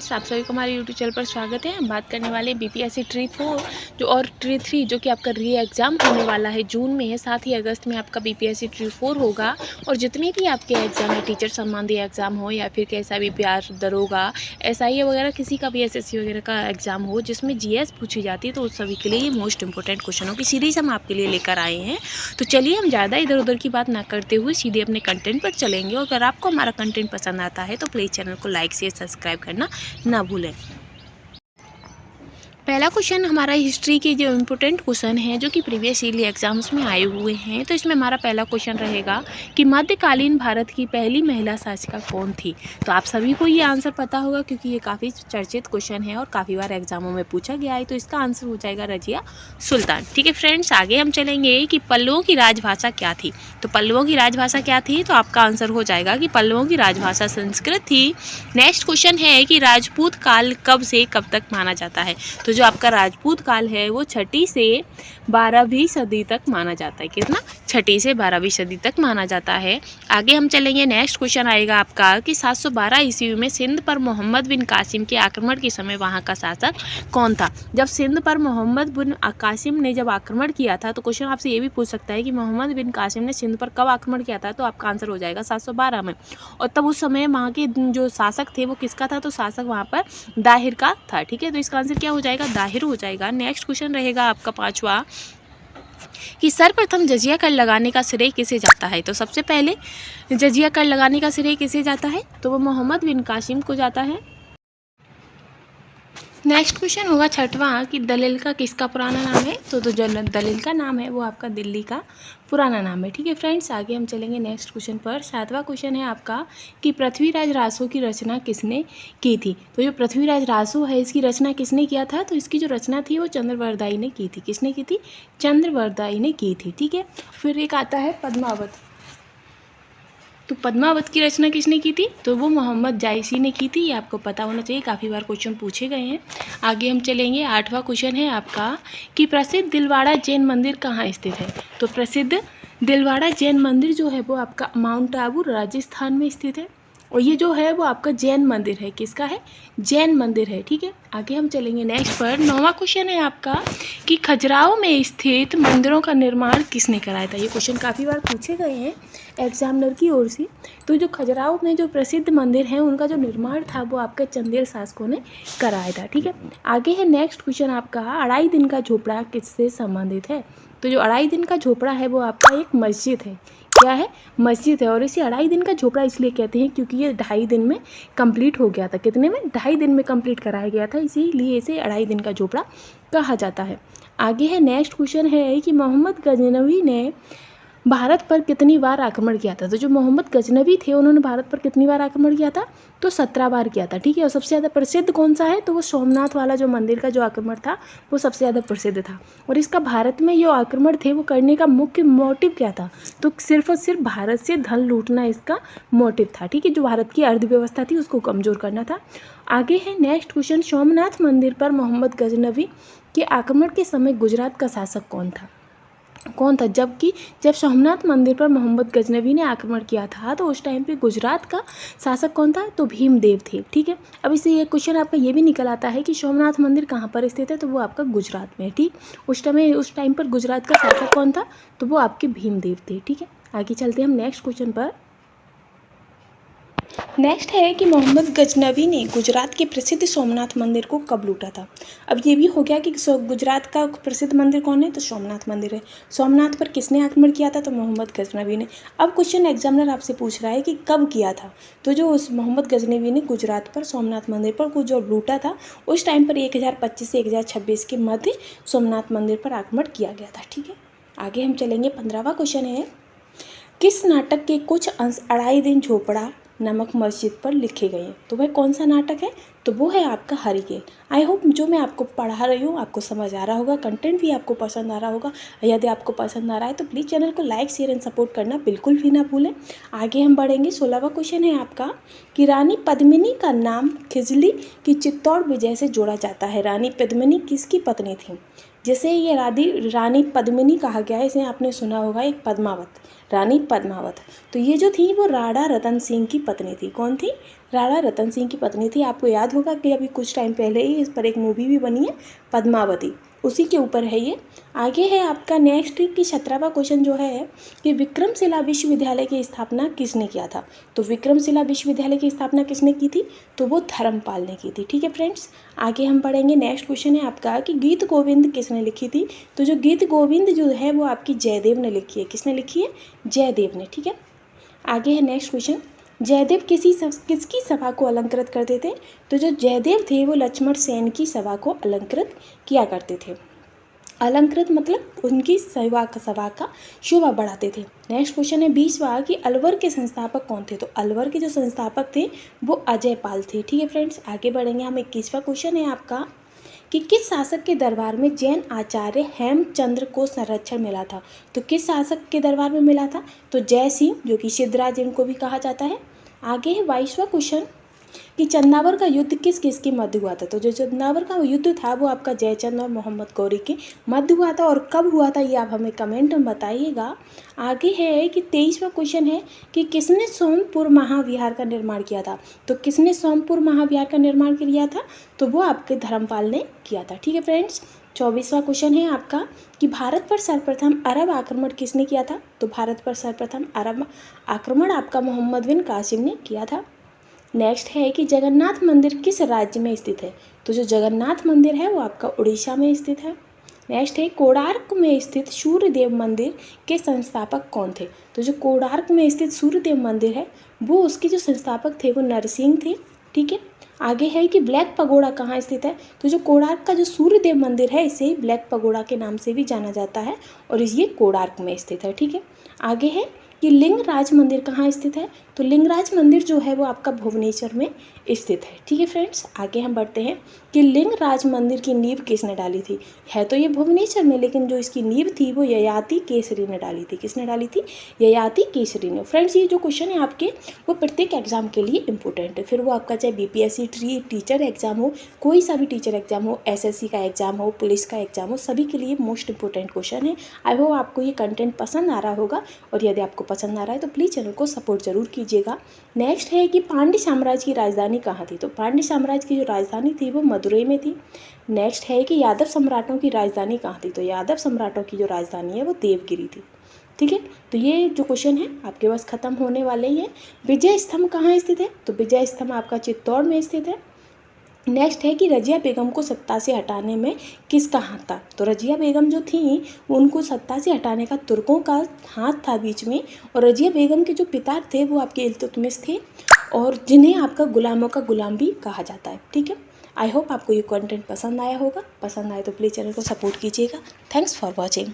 Friends, आप सभी को हमारे यूट्यूब चैनल पर स्वागत है। हम बात करने वाले बीपीएससी ट्री 4 जो और ट्री 3 जो कि आपका री एग्ज़ाम होने वाला है जून में है, साथ ही अगस्त में आपका बीपीएससी ट्री 4 होगा। और जितने भी आपके एग्ज़ाम है, टीचर संबंधी एग्ज़ाम हो या फिर कैसा भी बिहार दरोगा, एसआई वगैरह किसी का भी एसएससी वगैरह का एग्ज़ाम हो जिसमें जीएस पूछी जाती है, तो उस सभी के लिए ये मोस्ट इंपॉर्टेंट क्वेश्चनों की सीरीज़ हम आपके लिए लेकर आए हैं। तो चलिए हम ज़्यादा इधर उधर की बात ना करते हुए सीधे अपने कंटेंट पर चलेंगे। और अगर आपको हमारा कंटेंट पसंद आता है तो प्लीज़ चैनल को लाइक शेयर सब्सक्राइब करना ना भूलें। पहला क्वेश्चन हमारा हिस्ट्री के जो इम्पोर्टेंट क्वेश्चन है जो कि प्रीवियस ईयर एग्जाम्स में आए हुए हैं। तो इसमें हमारा पहला क्वेश्चन रहेगा कि मध्यकालीन भारत की पहली महिला शासिका कौन थी। तो आप सभी को ये आंसर पता होगा क्योंकि ये काफ़ी चर्चित क्वेश्चन है और काफ़ी बार एग्जामों में पूछा गया है। तो इसका आंसर हो जाएगा रजिया सुल्तान। ठीक है फ्रेंड्स, आगे हम चलेंगे कि पल्लवों की राजभाषा क्या थी। तो पल्लवों की राजभाषा क्या थी, तो आपका आंसर हो जाएगा कि पल्लवों की राजभाषा संस्कृत थी। नेक्स्ट क्वेश्चन है कि राजपूत काल कब से कब तक माना जाता है। तो जो आपका राजपूत काल है वो 6ठी से 12वीं सदी तक माना जाता है। कितना? 6ठी से 12वीं सदी तक माना जाता है। आगे हम चलेंगे, नेक्स्ट क्वेश्चन आएगा आपका कि 712 ईस्वी में सिंध पर मोहम्मद बिन कासिम के आक्रमण के समय वहाँ का शासक कौन था। जब सिंध पर मोहम्मद बिन कासिम ने जब आक्रमण किया था, तो क्वेश्चन आपसे ये भी पूछ सकता है कि मोहम्मद बिन कासिम ने सिंध पर कब आक्रमण किया था। तो आपका आंसर हो जाएगा 712 में। और तब उस समय वहाँ के जो शासक थे वो किसका था, तो शासक वहाँ पर दाहिर का था। ठीक है, तो इसका आंसर क्या हो जाएगा, दाहिर हो जाएगा। नेक्स्ट क्वेश्चन रहेगा आपका पांचवा कि सर्वप्रथम जजिया कर लगाने का श्रेय किसे जाता है। तो सबसे पहले जजिया कर लगाने का श्रेय किसे जाता है, तो वो मोहम्मद बिन कासिम को जाता है। नेक्स्ट क्वेश्चन होगा छठवां कि दलील का किसका पुराना नाम है। तो जो दलील का नाम है वो आपका दिल्ली का पुराना नाम है। ठीक है फ्रेंड्स, आगे हम चलेंगे नेक्स्ट क्वेश्चन पर। सातवां क्वेश्चन है आपका कि पृथ्वीराज रासो की रचना किसने की थी। तो जो पृथ्वीराज रासो है इसकी रचना किसने किया था, तो इसकी जो रचना थी वो चंद्रवरदाई ने की थी। किसने की थी? चंद्रवरदाई ने की थी। ठीक है, फिर एक आता है पद्मावत। तो पद्मावत की रचना किसने की थी, तो वो मोहम्मद जायसी ने की थी। ये आपको पता होना चाहिए, काफ़ी बार क्वेश्चन पूछे गए हैं। आगे हम चलेंगे, आठवां क्वेश्चन है आपका कि प्रसिद्ध दिलवाड़ा जैन मंदिर कहाँ स्थित है। तो प्रसिद्ध दिलवाड़ा जैन मंदिर जो है वो आपका माउंट आबू राजस्थान में स्थित है। और ये जो है वो आपका जैन मंदिर है। किसका है? जैन मंदिर है। ठीक है, आगे हम चलेंगे नेक्स्ट पर। नौवां क्वेश्चन है आपका कि खजुराहो में स्थित मंदिरों का निर्माण किसने कराया था। ये क्वेश्चन काफ़ी बार पूछे गए हैं एग्जामिनर की ओर से। तो जो खजुराहो में जो प्रसिद्ध मंदिर हैं उनका जो निर्माण था वो आपके चंदेल शासकों ने कराया था। ठीक है, आगे है नेक्स्ट क्वेश्चन आपका अढ़ाई दिन का झोपड़ा किससे संबंधित है। तो जो अढ़ाई दिन का झोपड़ा है वो आपका एक मस्जिद है। क्या है? मस्जिद है। और इसे अढ़ाई दिन का झोपड़ा इसलिए कहते हैं क्योंकि ये 2.5 दिन में कंप्लीट हो गया था। कितने में? 2.5 दिन में कंप्लीट कराया गया था, इसीलिए इसे अढ़ाई दिन का झोपड़ा कहा जाता है। आगे है नेक्स्ट क्वेश्चन है कि मोहम्मद गजनवी ने भारत पर कितनी बार आक्रमण किया था। तो जो मोहम्मद गजनवी थे उन्होंने भारत पर कितनी बार आक्रमण किया था, तो 17 बार किया था। ठीक है, और सबसे ज़्यादा प्रसिद्ध कौन सा है, तो वो सोमनाथ वाला जो मंदिर का जो आक्रमण था वो सबसे ज़्यादा प्रसिद्ध था। और इसका भारत में जो आक्रमण थे वो करने का मुख्य मोटिव क्या था, तो सिर्फ और सिर्फ भारत से धन लूटना इसका मोटिव था। ठीक है, जो भारत की अर्थव्यवस्था थी उसको कमज़ोर करना था। आगे है नेक्स्ट क्वेश्चन, सोमनाथ मंदिर पर मोहम्मद गजनवी के आक्रमण के समय गुजरात का शासक कौन था। जब सोमनाथ मंदिर पर मोहम्मद गजनवी ने आक्रमण किया था तो उस टाइम पे गुजरात का शासक कौन था, तो भीमदेव थे। ठीक है, अब इससे ये क्वेश्चन आपका ये भी निकल आता है कि सोमनाथ मंदिर कहाँ पर स्थित है, तो वो आपका गुजरात में है। ठीक, उस टाइम पर गुजरात का शासक कौन था, तो वो आपके भीमदेव थे। ठीक है, आगे चलते हैं हम नेक्स्ट क्वेश्चन पर। नेक्स्ट है कि मोहम्मद गजनवी ने गुजरात के प्रसिद्ध सोमनाथ मंदिर को कब लूटा था। अब ये भी हो गया कि गुजरात का प्रसिद्ध मंदिर कौन है, तो सोमनाथ मंदिर है। सोमनाथ पर किसने आक्रमण किया था, तो मोहम्मद गजनवी ने। अब क्वेश्चन एग्जामिनर आपसे पूछ रहा है कि कब किया था। तो जो उस मोहम्मद गजनवी ने गुजरात पर सोमनाथ मंदिर पर को जो लूटा था उस टाइम पर 1025 से 1026 के मध्य सोमनाथ मंदिर पर आक्रमण किया गया था। ठीक है, आगे हम चलेंगे। 15वां क्वेश्चन है किस नाटक के कुछ अंश अढ़ाई दिन झोपड़ा नमक मस्जिद पर लिखे गए हैं। तो वह कौन सा नाटक है, तो वो है आपका हरिकेन। आई होप जो मैं आपको पढ़ा रही हूँ आपको समझ आ रहा होगा, कंटेंट भी आपको पसंद आ रहा होगा। यदि आपको पसंद आ रहा है तो प्लीज़ चैनल को लाइक शेयर एंड सपोर्ट करना बिल्कुल भी ना भूलें। आगे हम बढ़ेंगे। 16वां क्वेश्चन है आपका कि रानी पद्मिनी का नाम खिजली की चित्तौड़ विजय से जोड़ा जाता है। रानी पद्मिनी किसकी पत्नी थी। जैसे ये रानी पद्मिनी कहा गया है, इसे आपने सुना होगा एक पद्मावत, रानी पद्मावत। तो ये जो थी वो राणा रतन सिंह की पत्नी थी। कौन थी? राणा रतन सिंह की पत्नी थी। आपको याद होगा कि अभी कुछ टाइम पहले ही इस पर एक मूवी भी बनी है पद्मावती, उसी के ऊपर है ये। आगे है आपका नेक्स्ट कि 17वां क्वेश्चन जो है कि विक्रमशिला विश्वविद्यालय की स्थापना किसने किया था? तो विक्रमशिला विश्वविद्यालय की स्थापना किसने की थी? तो वो धर्मपाल ने की थी। ठीक है फ्रेंड्स, आगे हम पढ़ेंगे। नेक्स्ट क्वेश्चन है आपका कि गीत गोविंद किसने लिखी थी? तो जो गीत गोविंद जो है वो आपकी जयदेव ने लिखी है। किसने लिखी है? जयदेव ने। ठीक है, आगे है नेक्स्ट क्वेश्चन, जयदेव किसकी सभा को अलंकृत करते थे? तो जो जयदेव थे वो लक्ष्मण सेन की सभा को अलंकृत किया करते थे। अलंकृत मतलब उनकी सभा का शोभा बढ़ाते थे। नेक्स्ट क्वेश्चन है 20वां कि अलवर के संस्थापक कौन थे? तो अलवर के जो संस्थापक थे वो अजय पाल थे। ठीक है फ्रेंड्स, आगे बढ़ेंगे हम। 21वां क्वेश्चन है आपका कि किस शासक के दरबार में जैन आचार्य हेमचंद्र को संरक्षण मिला था? तो किस शासक के दरबार में मिला था? तो जय सिंह, जो कि सिद्धराज इनको भी कहा जाता है। आगे है 22वां क्वेश्चन कि चंदावर का युद्ध किस किस के मध्य हुआ था? तो जो चंदावर का युद्ध था वो आपका जयचंद और मोहम्मद गौरी के मध्य हुआ था। और कब हुआ था ये आप हमें कमेंट में बताइएगा। आगे है कि 23वां क्वेश्चन है कि किसने सोमपुर महाविहार का निर्माण किया था? तो किसने सोमपुर महाविहार का निर्माण किया था? तो वो आपके धर्मपाल ने किया था। ठीक है फ्रेंड्स, 24वां क्वेश्चन है आपका कि भारत पर सर्वप्रथम अरब आक्रमण किसने किया था? तो भारत पर सर्वप्रथम अरब आक्रमण आपका मोहम्मद बिन कासिम ने किया था। नेक्स्ट है कि जगन्नाथ मंदिर किस राज्य में स्थित है? तो जो जगन्नाथ मंदिर है वो आपका उड़ीसा में स्थित है। नेक्स्ट है कोणार्क में स्थित सूर्यदेव मंदिर के संस्थापक कौन थे? तो जो कोणार्क में स्थित सूर्यदेव मंदिर है वो उसके जो संस्थापक थे वो नरसिंह थे। ठीक है, आगे है कि ब्लैक पगोड़ा कहाँ स्थित है? तो जो कोणार्क का जो सूर्यदेव मंदिर है इसे ब्लैक पगोड़ा के नाम से भी जाना जाता है और ये कोणार्क में स्थित है। ठीक है, आगे है कि लिंगराज मंदिर कहाँ स्थित है? तो लिंगराज मंदिर जो है वो आपका भुवनेश्वर में स्थित है। ठीक है फ्रेंड्स, आगे हम बढ़ते हैं कि लिंगराज मंदिर की नींव किसने डाली थी? है तो ये भुवनेश्वर में, लेकिन जो इसकी नींव थी वो ययाति केसरी ने डाली थी। किसने डाली थी? ययाति केसरी ने। फ्रेंड्स, ये जो क्वेश्चन है आपके वो प्रत्येक एग्जाम के लिए इंपॉर्टेंट है। फिर वो आपका चाहे BPSC टीचर एग्जाम हो, कोई सा भी टीचर एग्जाम हो, SSC का एग्जाम हो, पुलिस का एग्जाम हो, सभी के लिए मोस्ट इंपॉर्टेंट क्वेश्चन है। आई होप आपको ये कंटेंट पसंद आ रहा होगा और यदि आपको पसंद आ रहा है तो प्लीज़ चैनल को सपोर्ट जरूर कीजिएगा। नेक्स्ट है कि पांड्य साम्राज्य की राजधानी कहाँ थी? तो पांड्य साम्राज्य की जो राजधानी थी वो मदुरई में थी। नेक्स्ट है कि यादव सम्राटों की राजधानी कहाँ थी? तो यादव सम्राटों की जो राजधानी है वो देवगिरी थी। ठीक है, तो ये जो क्वेश्चन है आपके पास खत्म होने वाले ही हैं। विजय स्तंभ कहाँ स्थित है? तो विजय स्तंभ आपका चित्तौड़ में स्थित है। नेक्स्ट है कि रजिया बेगम को सत्ता से हटाने में किसका हाथ था? तो रजिया बेगम जो थी उनको सत्ता से हटाने का तुर्कों का हाथ था बीच में। और रजिया बेगम के जो पिता थे वो आपके इल्तुतमिश थे और जिन्हें आपका गुलामों का गुलाम भी कहा जाता है। ठीक है, आई होप आपको ये कंटेंट पसंद आया होगा। पसंद आए तो प्लीज़ चैनल को सपोर्ट कीजिएगा। Thanks for watching.